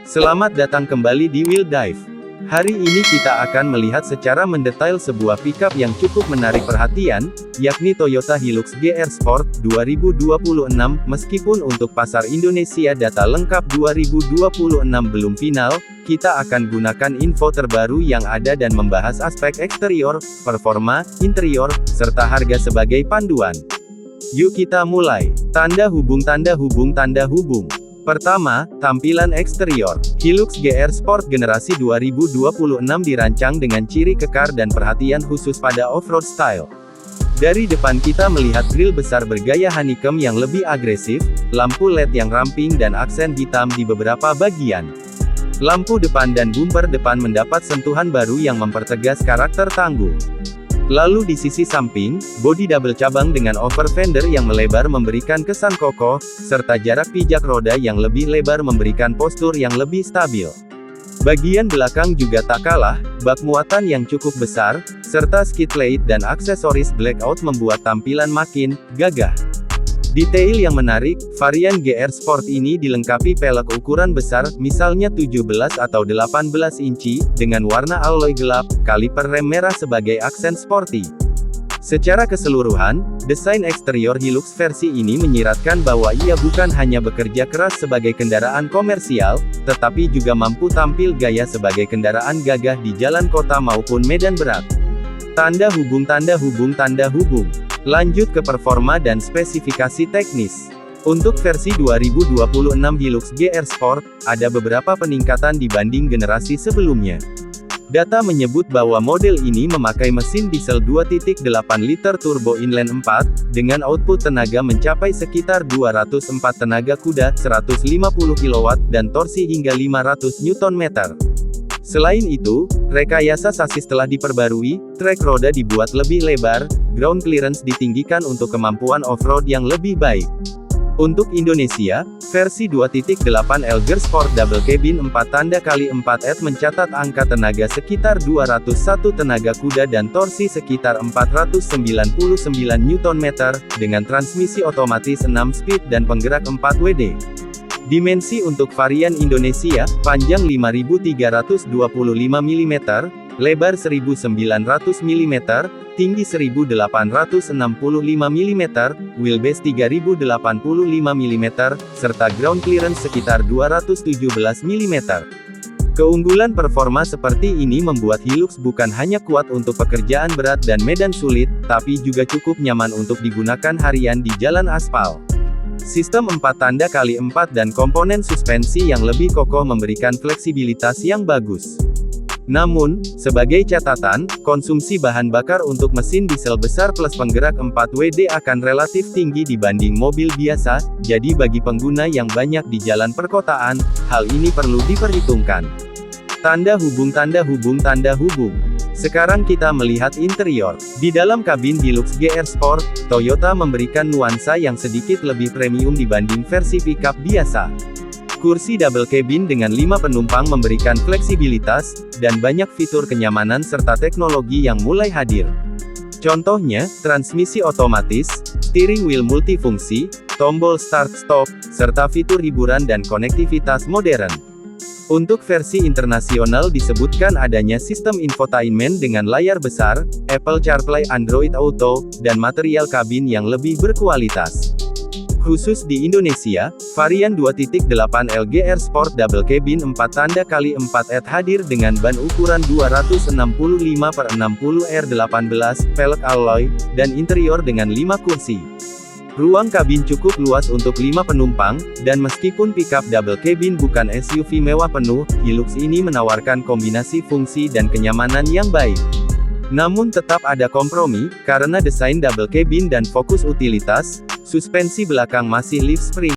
Selamat datang kembali di Wheel Dive. Hari ini kita akan melihat secara mendetail sebuah pickup yang cukup menarik perhatian, yakni Toyota Hilux GR Sport 2026. Meskipun untuk pasar Indonesia data lengkap 2026 belum final, kita akan gunakan info terbaru yang ada dan membahas aspek eksterior, performa, interior, serta harga sebagai panduan. Yuk kita mulai. Tanda hubung. Pertama, tampilan eksterior. Hilux GR Sport generasi 2026 dirancang dengan ciri kekar dan perhatian khusus pada off-road style. Dari depan kita melihat grill besar bergaya honeycomb yang lebih agresif, lampu LED yang ramping dan aksen hitam di beberapa bagian. Lampu depan dan bumper depan mendapat sentuhan baru yang mempertegas karakter tangguh. Lalu di sisi samping, bodi double cabang dengan over fender yang melebar memberikan kesan kokoh, serta jarak pijak roda yang lebih lebar memberikan postur yang lebih stabil. Bagian belakang juga tak kalah, bak muatan yang cukup besar, serta skid plate dan aksesoris blackout membuat tampilan makin gagah. Detail yang menarik, varian GR Sport ini dilengkapi pelek ukuran besar, misalnya 17 atau 18 inci, dengan warna alloy gelap, kaliper rem merah sebagai aksen sporty. Secara keseluruhan, desain eksterior Hilux versi ini menyiratkan bahwa ia bukan hanya bekerja keras sebagai kendaraan komersial, tetapi juga mampu tampil gaya sebagai kendaraan gagah di jalan kota maupun medan berat. Tanda hubung. Lanjut ke performa dan spesifikasi teknis. Untuk versi 2026 Hilux GR Sport, ada beberapa peningkatan dibanding generasi sebelumnya. Data menyebut bahwa model ini memakai mesin diesel 2.8 liter turbo inline 4, dengan output tenaga mencapai sekitar 204 tenaga kuda, 150 kW, dan torsi hingga 500 Nm. Selain itu, rekayasa sasis telah diperbarui, trek roda dibuat lebih lebar, ground clearance ditinggikan untuk kemampuan off-road yang lebih baik. Untuk Indonesia, versi 2.8 L GR Sport Double Cabin 4x4 mencatat angka tenaga sekitar 201 tenaga kuda dan torsi sekitar 499 Nm, dengan transmisi otomatis 6 speed dan penggerak 4 WD. Dimensi untuk varian Indonesia, panjang 5325 mm, lebar 1900 mm, tinggi 1865 mm, wheelbase 3085 mm, serta ground clearance sekitar 217 mm. Keunggulan performa seperti ini membuat Hilux bukan hanya kuat untuk pekerjaan berat dan medan sulit, tapi juga cukup nyaman untuk digunakan harian di jalan aspal. Sistem 4x4 dan komponen suspensi yang lebih kokoh memberikan fleksibilitas yang bagus. Namun, sebagai catatan, konsumsi bahan bakar untuk mesin diesel besar plus penggerak 4 WD akan relatif tinggi dibanding mobil biasa, jadi bagi pengguna yang banyak di jalan perkotaan, hal ini perlu diperhitungkan. Tanda hubung. Sekarang kita melihat interior. Di dalam kabin Hilux GR Sport, Toyota memberikan nuansa yang sedikit lebih premium dibanding versi pickup biasa. Kursi double cabin dengan 5 penumpang memberikan fleksibilitas, dan banyak fitur kenyamanan serta teknologi yang mulai hadir. Contohnya, transmisi otomatis, steering wheel multifungsi, tombol start-stop, serta fitur hiburan dan konektivitas modern. Untuk versi internasional disebutkan adanya sistem infotainment dengan layar besar, Apple CarPlay, Android Auto, dan material kabin yang lebih berkualitas. Khusus di Indonesia, varian 2.8 L GR Sport Double Cabin 4x4 hadir dengan ban ukuran 265/60 R18, pelek alloy, dan interior dengan 5 kursi. Ruang kabin cukup luas untuk 5 penumpang, dan meskipun pickup double cabin bukan SUV mewah penuh, Hilux ini menawarkan kombinasi fungsi dan kenyamanan yang baik. Namun tetap ada kompromi, karena desain double cabin dan fokus utilitas, suspensi belakang masih leaf spring,